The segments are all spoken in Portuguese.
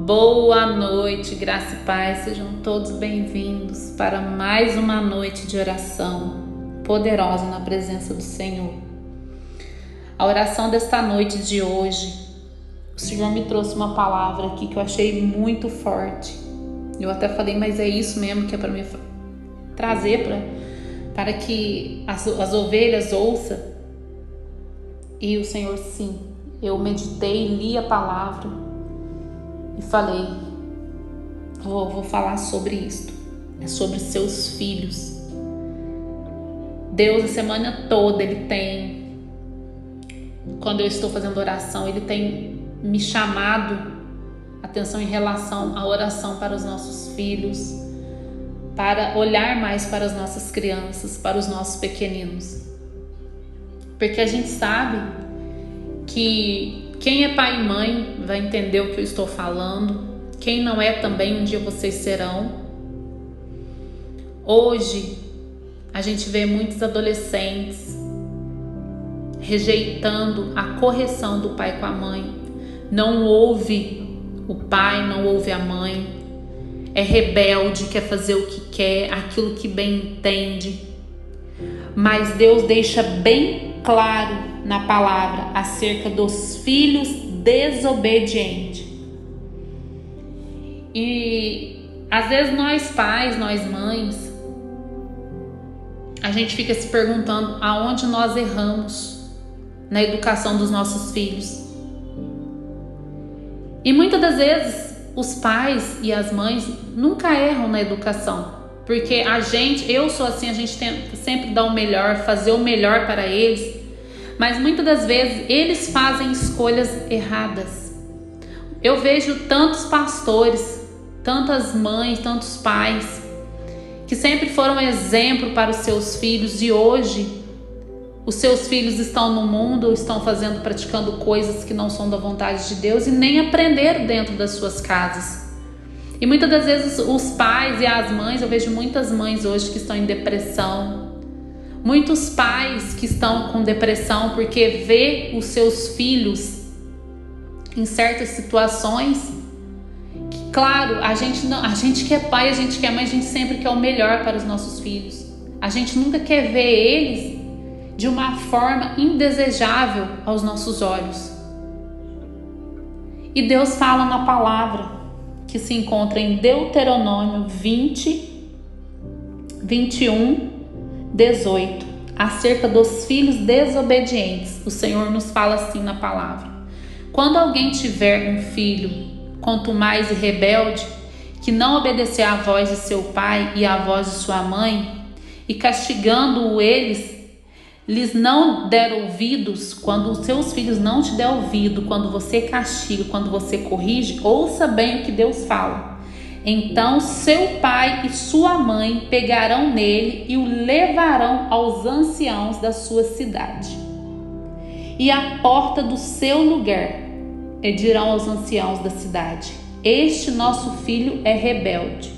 Boa noite, graça e paz, sejam todos bem-vindos para mais uma noite de oração poderosa na presença do Senhor. A oração desta noite de hoje, o Senhor me trouxe uma palavra aqui que eu achei muito forte. Eu até falei, mas é isso mesmo que é para me trazer para que as ovelhas ouçam. E o Senhor, sim, eu meditei, li a palavra e falei, vou falar sobre isto, é sobre seus filhos. Deus, a semana toda, Ele tem, quando eu estou fazendo oração, Ele tem me chamado a atenção em relação à oração para os nossos filhos, para olhar mais para as nossas crianças, para os nossos pequeninos. Porque a gente sabe que quem é pai e mãe vai entender o que eu estou falando. Quem não é também, um dia vocês serão. Hoje, a gente vê muitos adolescentes rejeitando a correção do pai com a mãe. Não ouve o pai, não ouve a mãe. É rebelde, quer fazer o que quer, aquilo que bem entende. Mas Deus deixa bem claro na palavra acerca dos filhos desobedientes. E às vezes nós pais, nós mães, a gente fica se perguntando aonde nós erramos na educação dos nossos filhos. E muitas das vezes os pais e as mães nunca erram na educação, porque eu sou assim, a gente tenta sempre dar o melhor, fazer o melhor para eles, mas muitas das vezes eles fazem escolhas erradas. Eu vejo tantos pastores, tantas mães, tantos pais que sempre foram exemplo para os seus filhos e hoje os seus filhos estão no mundo, estão praticando coisas que não são da vontade de Deus e nem aprenderam dentro das suas casas. E muitas das vezes os pais e as mães, eu vejo muitas mães hoje que estão em depressão, muitos pais que estão com depressão porque vê os seus filhos em certas situações. Claro, a gente que é pai, a gente que é mãe, a gente sempre quer o melhor para os nossos filhos. A gente nunca quer ver eles de uma forma indesejável aos nossos olhos. E Deus fala na palavra que se encontra em Deuteronômio 20, 21, 18, acerca dos filhos desobedientes. O Senhor nos fala assim na palavra: quando alguém tiver um filho, quanto mais rebelde, que não obedecer à voz de seu pai e à voz de sua mãe, e castigando-o lhes não der ouvidos, quando os seus filhos não te der ouvido, quando você castiga, quando você corrige, ouça bem o que Deus fala. Então seu pai e sua mãe pegarão nele e o levarão aos anciãos da sua cidade. E à porta do seu lugar, e dirão aos anciãos da cidade: este nosso filho é rebelde.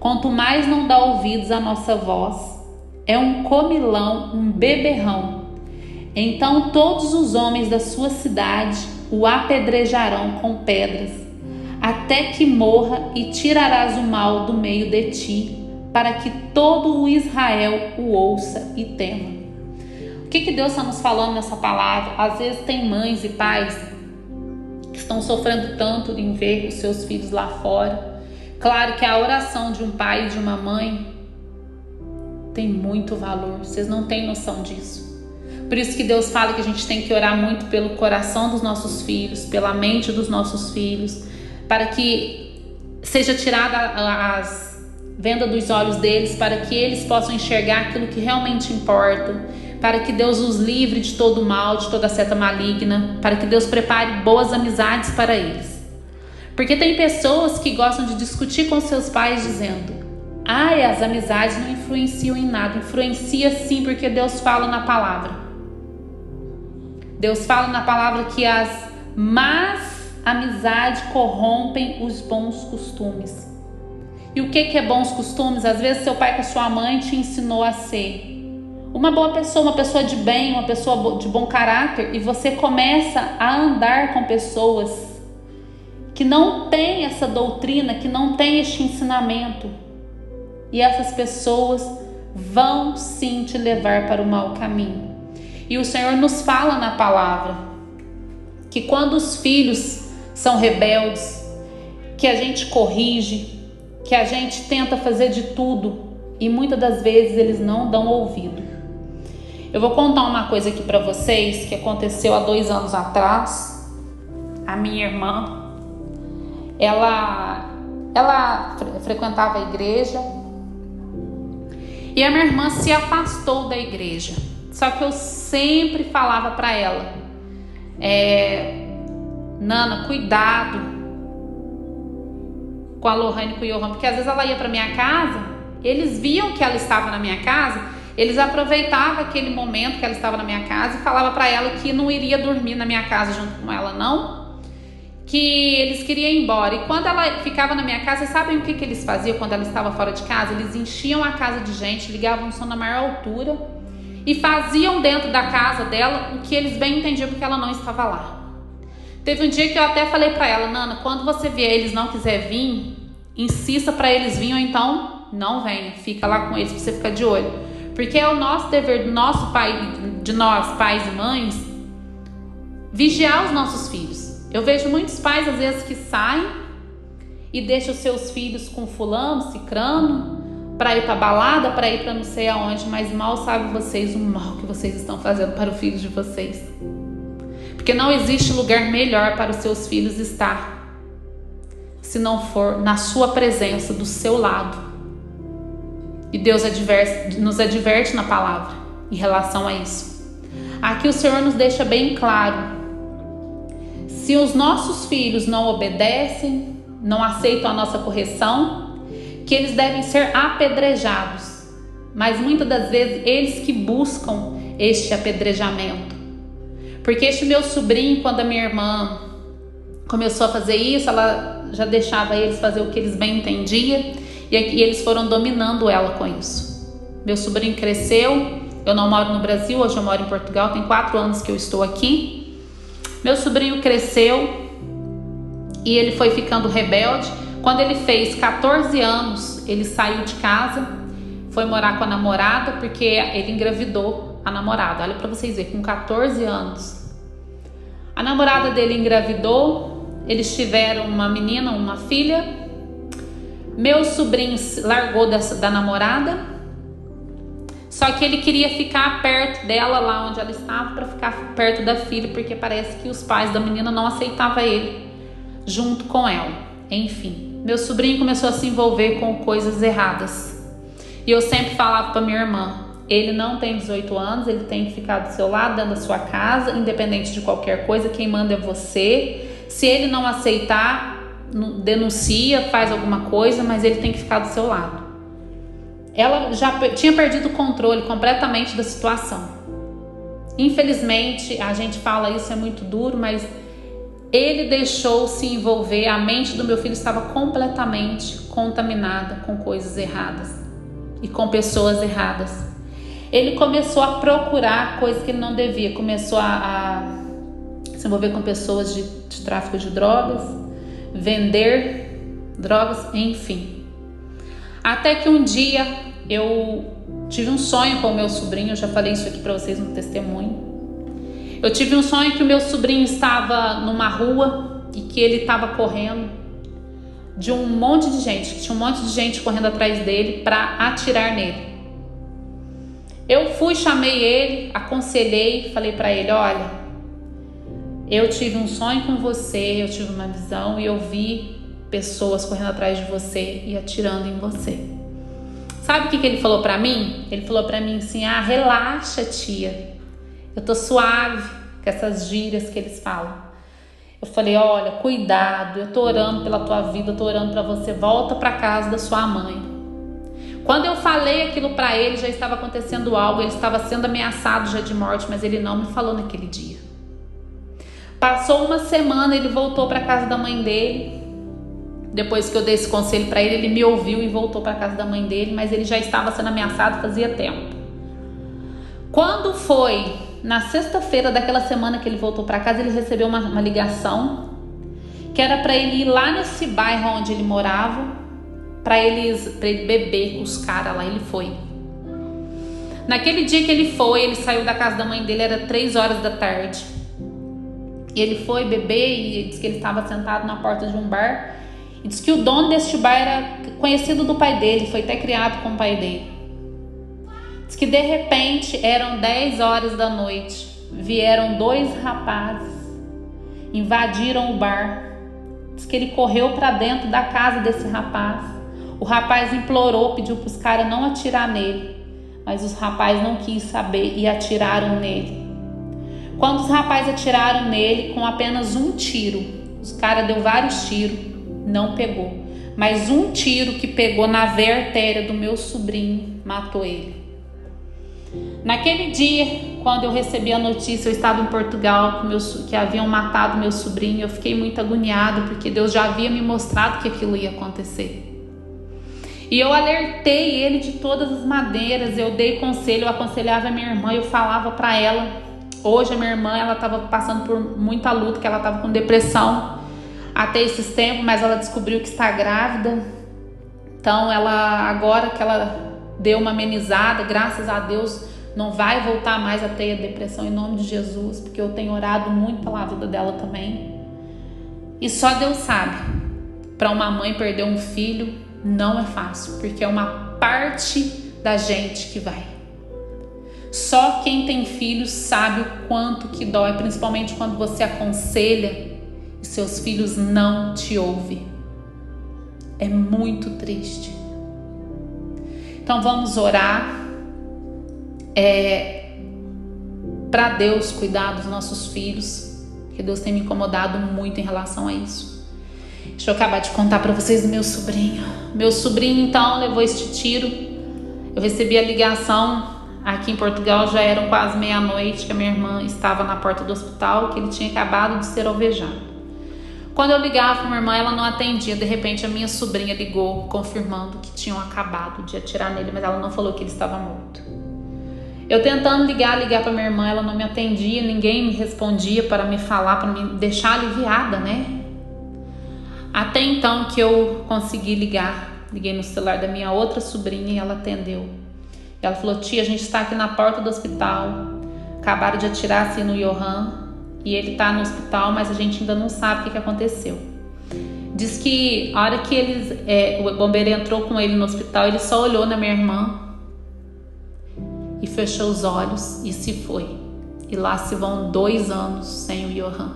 Quanto mais não dá ouvidos à nossa voz, é um comilão, um beberrão. Então todos os homens da sua cidade o apedrejarão com pedras, até que morra, e tirarás o mal do meio de ti, para que todo o Israel o ouça e tema. O que Deus está nos falando nessa palavra? Às vezes tem mães e pais que estão sofrendo tanto em ver os seus filhos lá fora. Claro que a oração de um pai e de uma mãe tem muito valor, vocês não têm noção disso. Por isso que Deus fala que a gente tem que orar muito pelo coração dos nossos filhos, pela mente dos nossos filhos, para que seja tirada as vendas dos olhos deles, para que eles possam enxergar aquilo que realmente importa, para que Deus os livre de todo o mal, de toda seta maligna, para que Deus prepare boas amizades para eles. Porque tem pessoas que gostam de discutir com seus pais dizendo: as amizades não influenciam em nada. Influencia sim, porque Deus fala na palavra. Deus fala na palavra que as más amizades corrompem os bons costumes. E o que é bons costumes? Às vezes seu pai com a sua mãe te ensinou a ser uma boa pessoa, uma pessoa de bem, uma pessoa de bom caráter, e você começa a andar com pessoas que não tem essa doutrina, que não tem este ensinamento. E essas pessoas vão sim te levar para o mau caminho. E o Senhor nos fala na palavra que quando os filhos são rebeldes, que a gente corrige, que a gente tenta fazer de tudo e muitas das vezes eles não dão ouvido. Eu vou contar uma coisa aqui para vocês que aconteceu há 2 anos atrás. A minha irmã, ela frequentava a igreja e a minha irmã se afastou da igreja. Só que eu sempre falava para ela, Nana, cuidado com a Lohane e com o Johan, porque às vezes ela ia para minha casa, eles viam que ela estava na minha casa, eles aproveitavam aquele momento que ela estava na minha casa e falava para ela que não iria dormir na minha casa junto com ela não, que eles queriam ir embora. E quando ela ficava na minha casa, sabem o que eles faziam quando ela estava fora de casa? Eles enchiam a casa de gente, ligavam o som na maior altura e faziam dentro da casa dela o que eles bem entendiam porque ela não estava lá. Teve um dia que eu até falei para ela, Nana, quando você vier eles não quiser vir, insista para eles virem ou então não venha, fica lá com eles para você ficar de olho. Porque é o nosso dever, do nosso pai, de nós, pais e mães, vigiar os nossos filhos. Eu vejo muitos pais às vezes que saem e deixam os seus filhos com fulano, cicrano, para ir para balada, para ir para não sei aonde, mas mal sabem vocês o mal que vocês estão fazendo para o filho de vocês. Porque não existe lugar melhor para os seus filhos estar, se não for na sua presença, do seu lado. E Deus nos adverte na palavra em relação a isso. Aqui o Senhor nos deixa bem claro, se os nossos filhos não obedecem, não aceitam a nossa correção, que eles devem ser apedrejados. Mas muitas das vezes eles que buscam este apedrejamento. Porque este meu sobrinho, quando a minha irmã começou a fazer isso, ela já deixava eles fazer o que eles bem entendiam. E eles foram dominando ela com isso. Meu sobrinho cresceu. Eu não moro no Brasil, hoje eu moro em Portugal. Tem 4 anos que eu estou aqui. Meu sobrinho cresceu e ele foi ficando rebelde. Quando ele fez 14 anos, ele saiu de casa, foi morar com a namorada, porque ele engravidou a namorada. Olha para vocês verem, com 14 anos. A namorada dele engravidou, eles tiveram uma menina, uma filha. Meu sobrinho largou da namorada, só que ele queria ficar perto dela, lá onde ela estava, para ficar perto da filha, porque parece que os pais da menina não aceitavam ele junto com ela. Enfim, meu sobrinho começou a se envolver com coisas erradas. E eu sempre falava para minha irmã, ele não tem 18 anos, ele tem que ficar do seu lado, dentro da sua casa, independente de qualquer coisa, quem manda é você. Se ele não aceitar, denuncia, faz alguma coisa, mas ele tem que ficar do seu lado. Ela já tinha perdido o controle completamente da situação. Infelizmente, a gente fala isso, é muito duro, mas ele deixou se envolver, a mente do meu filho estava completamente contaminada com coisas erradas e com pessoas erradas. Ele começou a procurar coisas que ele não devia, começou a se envolver com pessoas de tráfico de drogas, vender drogas, enfim. Até que um dia eu tive um sonho com o meu sobrinho, eu já falei isso aqui para vocês no testemunho. Eu tive um sonho que o meu sobrinho estava numa rua e que ele estava correndo de um monte de gente, que tinha um monte de gente correndo atrás dele para atirar nele. Eu fui, chamei ele, aconselhei, falei para ele, olha, eu tive um sonho com você, eu tive uma visão e eu vi pessoas correndo atrás de você e atirando em você. Sabe o que ele falou para mim? Ele falou para mim assim, relaxa, tia, eu tô suave com essas gírias que eles falam. Eu falei, olha, cuidado, eu tô orando pela tua vida, eu tô orando para você, volta para casa da sua mãe. Quando eu falei aquilo para ele, já estava acontecendo algo, ele estava sendo ameaçado já de morte, mas ele não me falou naquele dia. Passou uma semana, ele voltou para casa da mãe dele. Depois que eu dei esse conselho para ele, ele me ouviu e voltou para casa da mãe dele, mas ele já estava sendo ameaçado fazia tempo. Quando foi na sexta-feira daquela semana que ele voltou para casa, ele recebeu uma ligação que era para ele ir lá nesse bairro onde ele morava, para ele beber com os caras lá. Ele foi. Naquele dia que ele foi, ele saiu da casa da mãe dele, era 3 horas da tarde. E ele foi beber e disse que ele estava sentado na porta de um bar. E disse que o dono deste bar era conhecido do pai dele, foi até criado com o pai dele. Diz que de repente eram 10 horas da noite. Vieram 2 rapazes, invadiram o bar. Diz que ele correu para dentro da casa desse rapaz. O rapaz implorou, pediu para os caras não atirar nele. Mas os rapazes não quis saber e atiraram nele. Quando os rapazes atiraram nele, com apenas um tiro, os caras deu vários tiros, não pegou. Mas um tiro que pegou na veia artéria do meu sobrinho, matou ele. Naquele dia, quando eu recebi a notícia, eu estava em Portugal, que haviam matado meu sobrinho. Eu fiquei muito agoniada, porque Deus já havia me mostrado que aquilo ia acontecer. E eu alertei ele de todas as maneiras, eu dei conselho, eu aconselhava a minha irmã, eu falava para ela. Hoje a minha irmã, ela estava passando por muita luta, que ela estava com depressão até esses tempos, mas ela descobriu que está grávida. Então agora que ela deu uma amenizada, graças a Deus, não vai voltar mais a ter a depressão em nome de Jesus, porque eu tenho orado muito pela vida dela também. E só Deus sabe, para uma mãe perder um filho não é fácil, porque é uma parte da gente que vai. Só quem tem filhos sabe o quanto que dói, principalmente quando você aconselha e seus filhos não te ouvem. É muito triste. Então vamos orar para Deus cuidar dos nossos filhos, porque Deus tem me incomodado muito em relação a isso. Deixa eu acabar de contar para vocês do meu sobrinho. Meu sobrinho então levou este tiro. Eu recebi a ligação aqui em Portugal, já eram quase meia-noite, que a minha irmã estava na porta do hospital, que ele tinha acabado de ser alvejado. Quando eu ligava para minha irmã, ela não atendia. De repente a minha sobrinha ligou, confirmando que tinham acabado de atirar nele, mas ela não falou que ele estava morto. Eu tentando ligar para minha irmã, ela não me atendia, ninguém me respondia para me falar, para me deixar aliviada, né? Até então que eu consegui liguei no celular da minha outra sobrinha e ela atendeu. Ela falou: tia, a gente está aqui na porta do hospital, acabaram de atirar assim no Johan e ele está no hospital, mas a gente ainda não sabe o que aconteceu. Diz que a hora que o bombeiro entrou com ele no hospital, ele só olhou na minha irmã e fechou os olhos e se foi. E lá se vão 2 anos sem o Johan.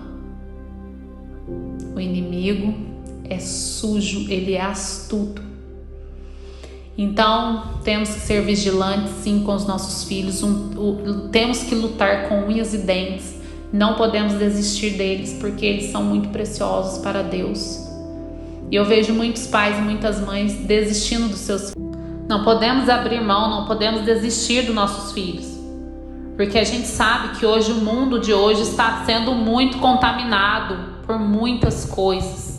O inimigo é sujo, ele é astuto. Então temos que ser vigilantes sim com os nossos filhos, temos que lutar com unhas e dentes, não podemos desistir deles, porque eles são muito preciosos para Deus. E eu vejo muitos pais e muitas mães desistindo dos seus filhos. Não podemos abrir mão, não podemos desistir dos nossos filhos, porque a gente sabe que hoje o mundo de hoje está sendo muito contaminado por muitas coisas.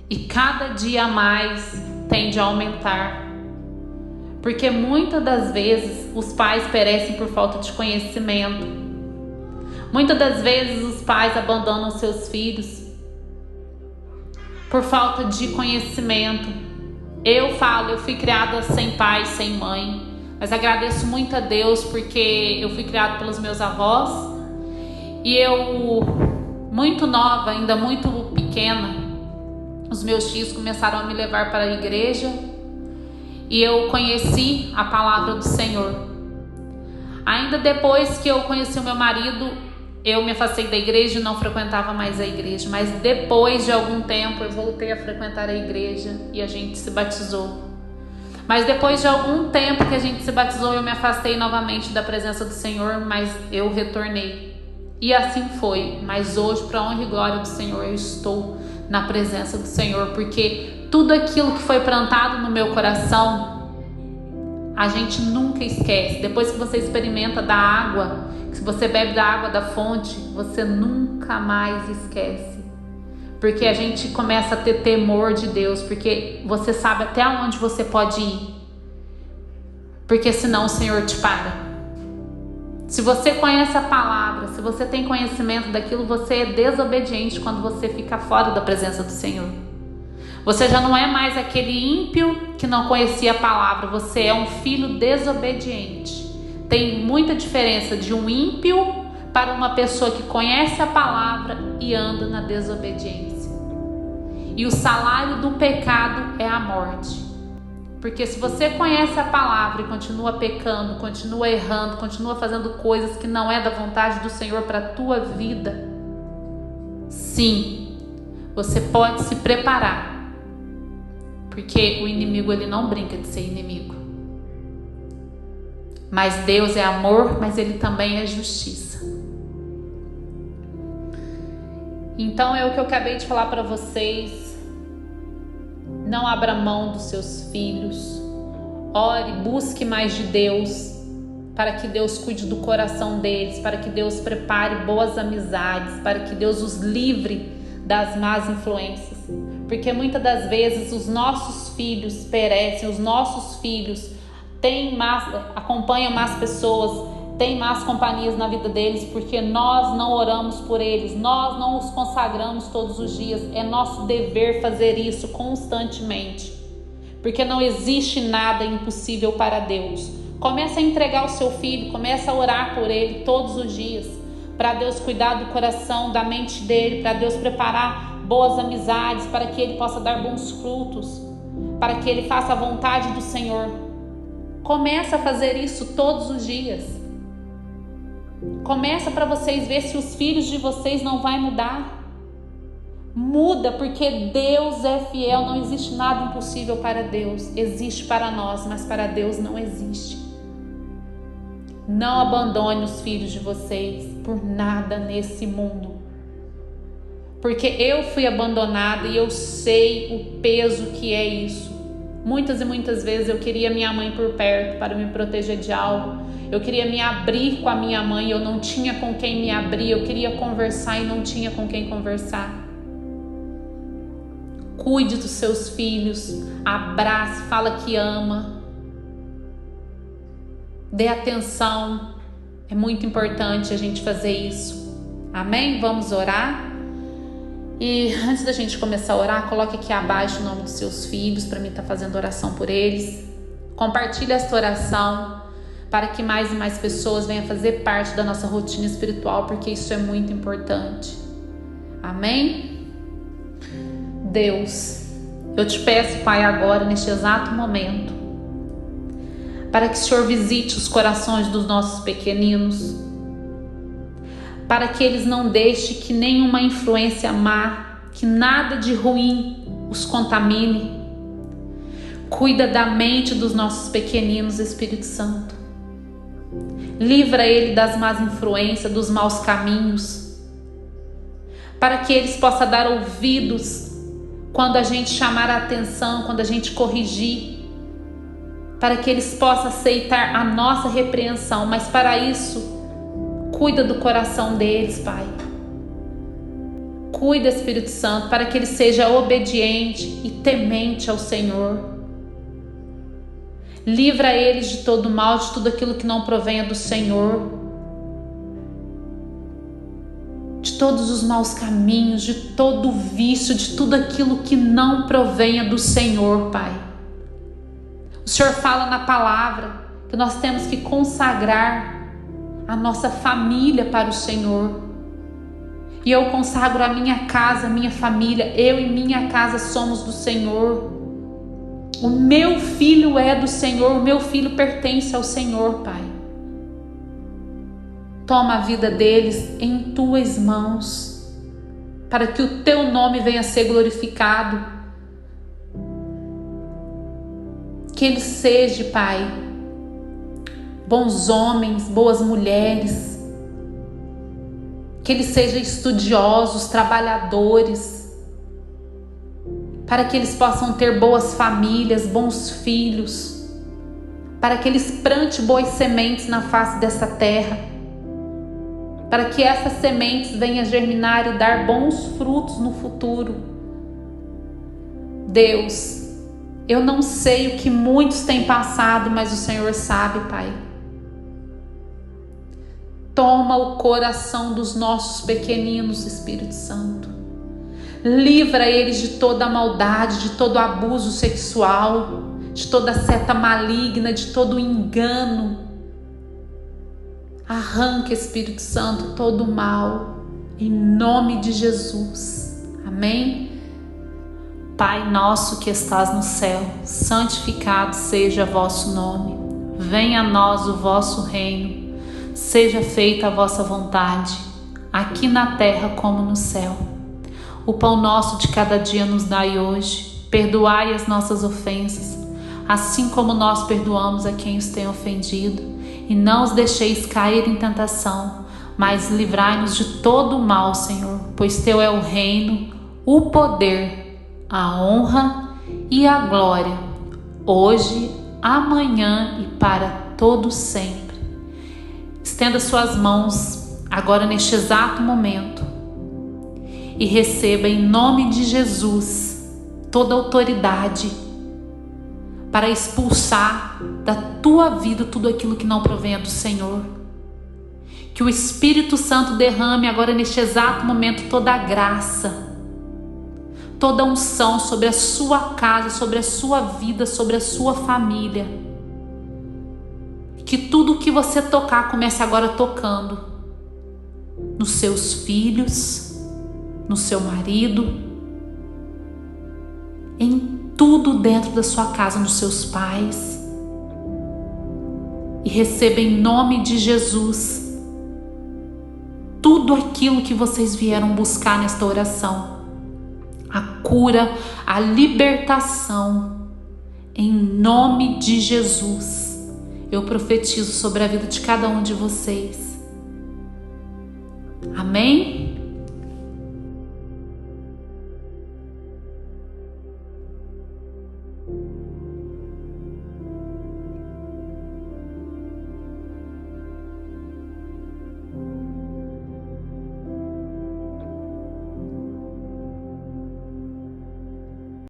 E cada dia mais tende a aumentar. Porque muitas das vezes os pais perecem por falta de conhecimento. Muitas das vezes os pais abandonam seus filhos por falta de conhecimento. Eu fui criada sem pai, sem mãe. Mas agradeço muito a Deus porque eu fui criada pelos meus avós. E eu, muito nova, ainda muito pequena, os meus tios começaram a me levar para a igreja e eu conheci a palavra do Senhor. Ainda depois que eu conheci o meu marido, eu me afastei da igreja e não frequentava mais a igreja. Mas depois de algum tempo eu voltei a frequentar a igreja e a gente se batizou. Mas depois de algum tempo que a gente se batizou, eu me afastei novamente da presença do Senhor, mas eu retornei. E assim foi. Mas hoje, para a honra e glória do Senhor, eu estou na presença do Senhor, porque tudo aquilo que foi plantado no meu coração, a gente nunca esquece. Depois que você experimenta da água, se você bebe da água da fonte, você nunca mais esquece, porque a gente começa a ter temor de Deus, porque você sabe até onde você pode ir, porque senão o Senhor te para. Se você conhece a palavra, palavra, se você tem conhecimento daquilo, você é desobediente quando você fica fora da presença do Senhor. Você já não é mais aquele ímpio que não conhecia a palavra, você é um filho desobediente. Tem muita diferença de um ímpio para uma pessoa que conhece a palavra e anda na desobediência. E o salário do pecado é a morte. Porque se você conhece a palavra e continua pecando, continua errando, continua fazendo coisas que não é da vontade do Senhor para a tua vida, sim, você pode se preparar. Porque o inimigo, ele não brinca de ser inimigo. Mas Deus é amor, mas ele também é justiça. Então é o que eu acabei de falar para vocês. Não abra mão dos seus filhos. Ore, busque mais de Deus, para que Deus cuide do coração deles, para que Deus prepare boas amizades, para que Deus os livre das más influências. Porque muitas das vezes os nossos filhos perecem, os nossos filhos acompanham más pessoas, têm más companhias na vida deles, porque nós não oramos por eles, nós não os consagramos todos os dias. É nosso dever fazer isso constantemente, porque não existe nada impossível para Deus. Comece a entregar o seu filho, comece a orar por ele todos os dias, para Deus cuidar do coração, da mente dele, para Deus preparar boas amizades, para que ele possa dar bons frutos, para que ele faça a vontade do Senhor. Comece a fazer isso todos os dias. Começa para vocês ver se os filhos de vocês não vão mudar. Muda, porque Deus é fiel, não existe nada impossível para Deus. Existe para nós, mas para Deus não existe. Não abandone os filhos de vocês por nada nesse mundo. Porque eu fui abandonada e eu sei o peso que é isso. Muitas e muitas vezes eu queria minha mãe por perto para me proteger de algo. Eu queria me abrir com a minha mãe, eu não tinha com quem me abrir. Eu queria conversar e não tinha com quem conversar. Cuide dos seus filhos, abrace, fala que ama. Dê atenção. É muito importante a gente fazer isso. Amém? Vamos orar? E antes da gente começar a orar, coloque aqui abaixo o nome dos seus filhos para mim estar fazendo oração por eles. Compartilhe esta oração para que mais e mais pessoas venham fazer parte da nossa rotina espiritual, porque isso é muito importante. Amém? Deus, eu te peço, Pai, agora, neste exato momento, para que o Senhor visite os corações dos nossos pequeninos, para que eles não deixem que nenhuma influência má, que nada de ruim os contamine. Cuida da mente dos nossos pequeninos, Espírito Santo. Livra ele das más influências, dos maus caminhos, para que eles possam dar ouvidos quando a gente chamar a atenção, quando a gente corrigir, para que eles possam aceitar a nossa repreensão. Mas para isso, cuida do coração deles, Pai. Cuida, Espírito Santo, para que ele seja obediente e temente ao Senhor. Livra eles de todo mal, de tudo aquilo que não provenha do Senhor. De todos os maus caminhos, de todo vício, de tudo aquilo que não provenha do Senhor, Pai. O Senhor fala na palavra que nós temos que consagrar a nossa família para o Senhor. E eu consagro a minha casa, a minha família. Eu e minha casa somos do Senhor. O meu filho é do Senhor. O meu filho pertence ao Senhor, Pai. Toma a vida deles em tuas mãos, para que o teu nome venha a ser glorificado. Que eles sejam, Pai, bons homens, boas mulheres. Que eles sejam estudiosos, trabalhadores, para que eles possam ter boas famílias, bons filhos, para que eles plantem boas sementes na face dessa terra, para que essas sementes venham germinar e dar bons frutos no futuro. Deus, eu não sei o que muitos têm passado, mas o Senhor sabe, Pai. Toma o coração dos nossos pequeninos, Espírito Santo. Livra eles de toda maldade, de todo abuso sexual, de toda seta maligna, de todo engano. Arranca, Espírito Santo, todo o mal, em nome de Jesus. Amém? Pai nosso que estás no céu, santificado seja vosso nome. Venha a nós o vosso reino. Seja feita a vossa vontade, aqui na terra como no céu. O pão nosso de cada dia nos dai hoje. Perdoai as nossas ofensas, assim como nós perdoamos a quem os tem ofendido. E não os deixeis cair em tentação, mas livrai-nos de todo o mal, Senhor. Pois teu é o reino, o poder, a honra e a glória, hoje, amanhã e para todo sempre. Estenda suas mãos agora neste exato momento e receba em nome de Jesus toda autoridade para expulsar da tua vida tudo aquilo que não provém do Senhor. Que o Espírito Santo derrame agora neste exato momento toda a graça, toda a unção sobre a sua casa, sobre a sua vida, sobre a sua família. Que tudo que você tocar comece agora tocando nos seus filhos, no seu marido, em tudo dentro da sua casa, nos seus pais. E receba em nome de Jesus tudo aquilo que vocês vieram buscar nesta oração. A cura, a libertação, em nome de Jesus. Eu profetizo sobre a vida de cada um de vocês. Amém?